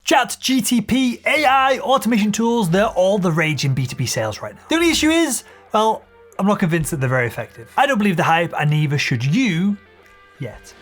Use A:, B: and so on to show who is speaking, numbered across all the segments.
A: Chat, GTP, AI, automation tools, they're all the rage in B2B sales right now. The only issue is, well, I'm not convinced that they're very effective. I don't believe the hype, and neither should you yet.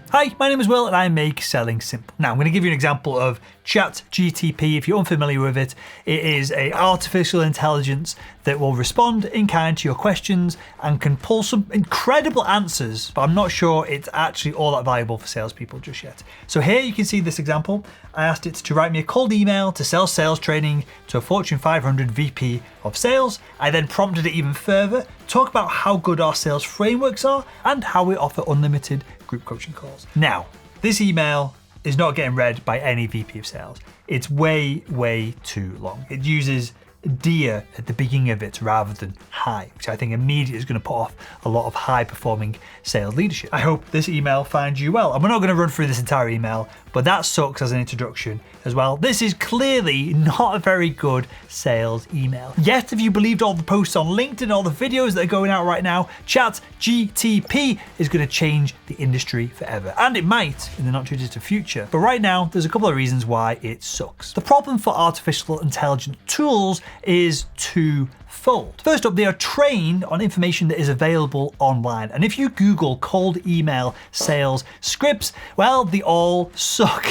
A: Hi, my name is Will and I make selling simple. Now I'm going to give you an example of Chat GTP. If you're unfamiliar with it, it is an artificial intelligence that will respond in kind to your questions and can pull some incredible answers, but I'm not sure it's actually all that valuable for salespeople just yet. So here you can see this example. I asked it to write me a cold email to sell sales training to a Fortune 500 VP of sales. I then prompted it even further, talk about how good our sales frameworks are and how we offer unlimited group coaching calls. Now, this email is not getting read by any VP of sales. It's way, way too long. It uses dear at the beginning of it rather than hi, which I think immediately is going to put off a lot of high performing sales leadership. I hope this email finds you well. And we're not going to run through this entire email, but that sucks as an introduction as well. This is clearly not a very good sales email. Yet, if you believed all the posts on LinkedIn, all the videos that are going out right now, Chat GTP is going to change the industry forever. And it might in the not too distant future. But right now, there's a couple of reasons why it sucks. The problem for artificial intelligence tools is twofold. First up, they are trained on information that is available online. And if you Google cold email sales scripts, well, they all suck,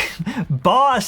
A: bar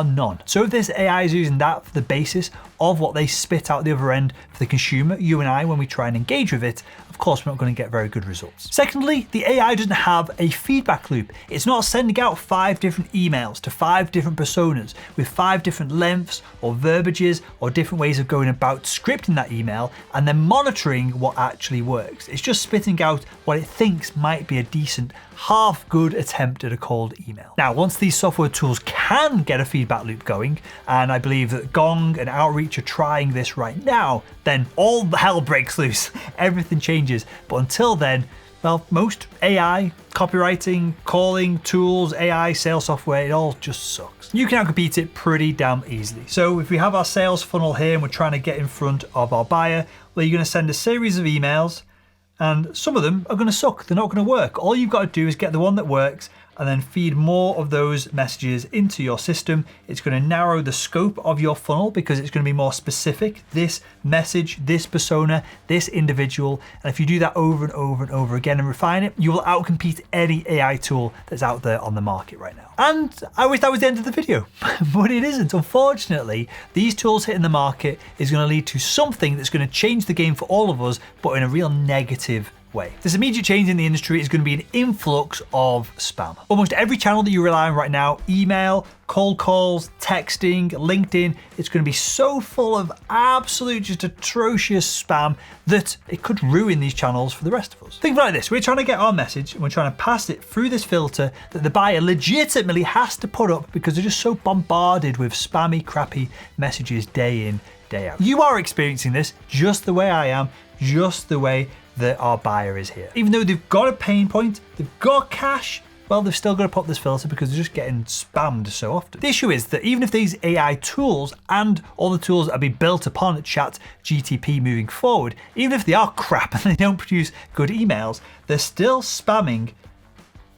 A: none. So if this AI is using that for the basis of what they spit out the other end for the consumer, you and I, when we try and engage with it, of course, we're not going to get very good results. Secondly, the AI doesn't have a feedback loop. It's not sending out 5 different emails to 5 different personas with 5 different lengths or verbiages or different ways of going about scripting that email and then monitoring what actually works. It's just spitting out what it thinks might be a decent, half good attempt at a cold email. Now, once these software tools can get a feedback loop going, and I believe that Gong and Outreach are trying this right now, then all the hell breaks loose. Everything changes. But until then, well, most AI, copywriting, calling tools, AI, sales software, it all just sucks. You can outcompete it pretty damn easily. So if we have our sales funnel here and we're trying to get in front of our buyer, well, you're going to send a series of emails and some of them are going to suck. They're not going to work. All you've got to do is get the one that works and then feed more of those messages into your system. It's going to narrow the scope of your funnel because it's going to be more specific. This message, this persona, this individual. And if you do that over and over and over again and refine it, you will outcompete any AI tool that's out there on the market right now. And I wish that was the end of the video, but it isn't. Unfortunately, these tools hitting the market is going to lead to something that's going to change the game for all of us, but in a real negative way. This immediate change in the industry is going to be an influx of spam. Almost every channel that you rely on right now, email, cold calls, texting, LinkedIn, it's going to be so full of absolute just atrocious spam that it could ruin these channels for the rest of us. Think about this, we're trying to get our message and we're trying to pass it through this filter that the buyer legitimately has to put up because they're just so bombarded with spammy, crappy messages day in, day out. You are experiencing this just the way I am, just the way that our buyer is here. Even though they've got a pain point, they've got cash, well, they've still got to pop this filter because they're just getting spammed so often. The issue is that even if these AI tools and all the tools that are being built upon Chat GTP moving forward, even if they are crap and they don't produce good emails, they're still spamming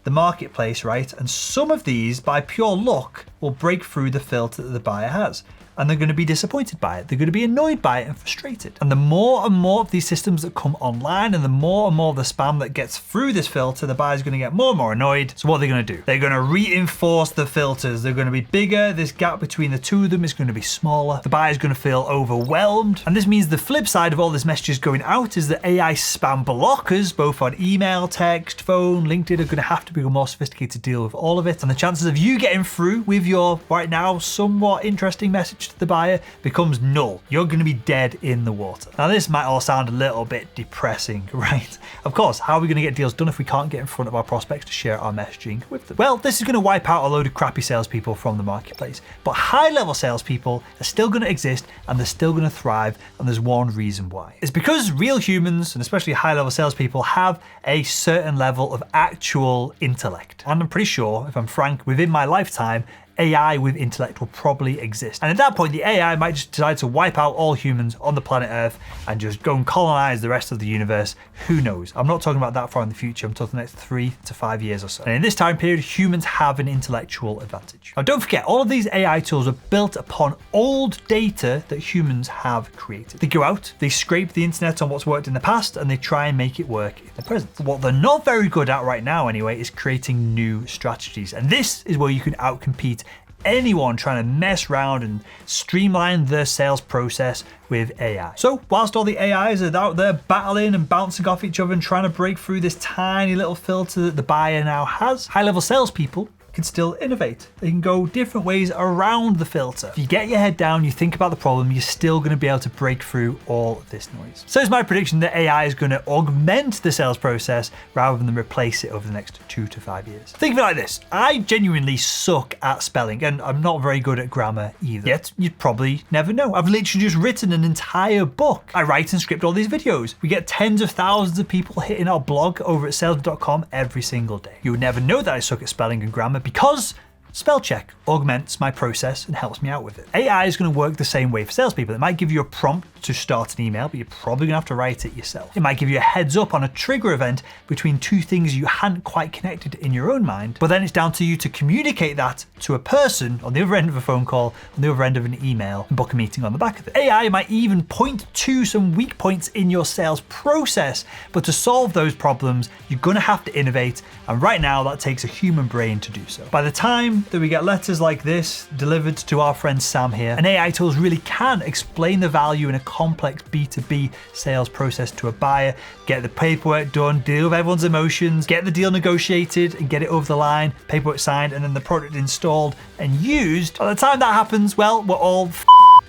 A: the marketplace, right? And some of these, by pure luck, will break through the filter that the buyer has. And they're going to be disappointed by it. They're going to be annoyed by it and frustrated. And the more and more of these systems that come online and the more of the spam that gets through this filter, the buyer's going to get more and more annoyed. So what are they going to do? They're going to reinforce the filters. They're going to be bigger. This gap between the two of them is going to be smaller. The buyer's going to feel overwhelmed. And this means the flip side of all this messages going out is that AI spam blockers, both on email, text, phone, LinkedIn, are going to have to be more sophisticated to deal with all of it. And the chances of you getting through with your right now somewhat interesting message to the buyer becomes null. You're going to be dead in the water. Now this might all sound a little bit depressing, right? Of course, how are we going to get deals done if we can't get in front of our prospects to share our messaging with them? Well, this is going to wipe out a load of crappy salespeople from the marketplace, but high-level salespeople are still going to exist and they're still going to thrive, and there's one reason why. It's because real humans, and especially high-level salespeople, have a certain level of actual intellect. And I'm pretty sure, if I'm frank, within my lifetime, AI with intellect will probably exist. And at that point, the AI might just decide to wipe out all humans on the planet Earth and just go and colonize the rest of the universe. Who knows? I'm not talking about that far in the future. I'm talking the next 3 to 5 years or so. And in this time period, humans have an intellectual advantage. Now, don't forget, all of these AI tools are built upon old data that humans have created. They go out, they scrape the internet on what's worked in the past, and they try and make it work in the present. What they're not very good at right now anyway is creating new strategies. And this is where you can outcompete anyone trying to mess around and streamline their sales process with AI. So whilst all the AIs are out there battling and bouncing off each other and trying to break through this tiny little filter that the buyer now has, high-level salespeople can still innovate. They can go different ways around the filter. If you get your head down, you think about the problem, you're still going to be able to break through all of this noise. So it's my prediction that AI is going to augment the sales process rather than replace it over the next 2 to 5 years. Think of it like this. I genuinely suck at spelling, and I'm not very good at grammar either. Yet you'd probably never know. I've literally just written an entire book. I write and script all these videos. We get tens of thousands of people hitting our blog over at salesman.com every single day. You would never know that I suck at spelling and grammar because spell check augments my process and helps me out with it. AI is going to work the same way for salespeople. It might give you a prompt to start an email, but you're probably going to have to write it yourself. It might give you a heads up on a trigger event between two things you hadn't quite connected in your own mind, but then it's down to you to communicate that to a person on the other end of a phone call, on the other end of an email, and book a meeting on the back of it. AI might even point to some weak points in your sales process, but to solve those problems, you're going to have to innovate, and right now that takes a human brain to do so. By the time that we get letters like this delivered to our friend Sam here, and AI tools really can explain the value in a complex B2B sales process to a buyer, get the paperwork done, deal with everyone's emotions, get the deal negotiated and get it over the line, paperwork signed, and then the product installed and used. By the time that happens, well, we're all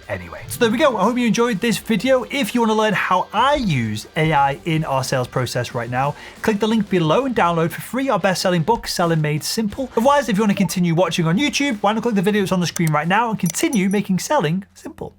A: anyway. So there we go. I hope you enjoyed this video. If you want to learn how I use AI in our sales process right now, click the link below and download for free our best-selling book, Selling Made Simple. Otherwise, if you want to continue watching on YouTube, why not click the videos on the screen right now and continue making selling simple.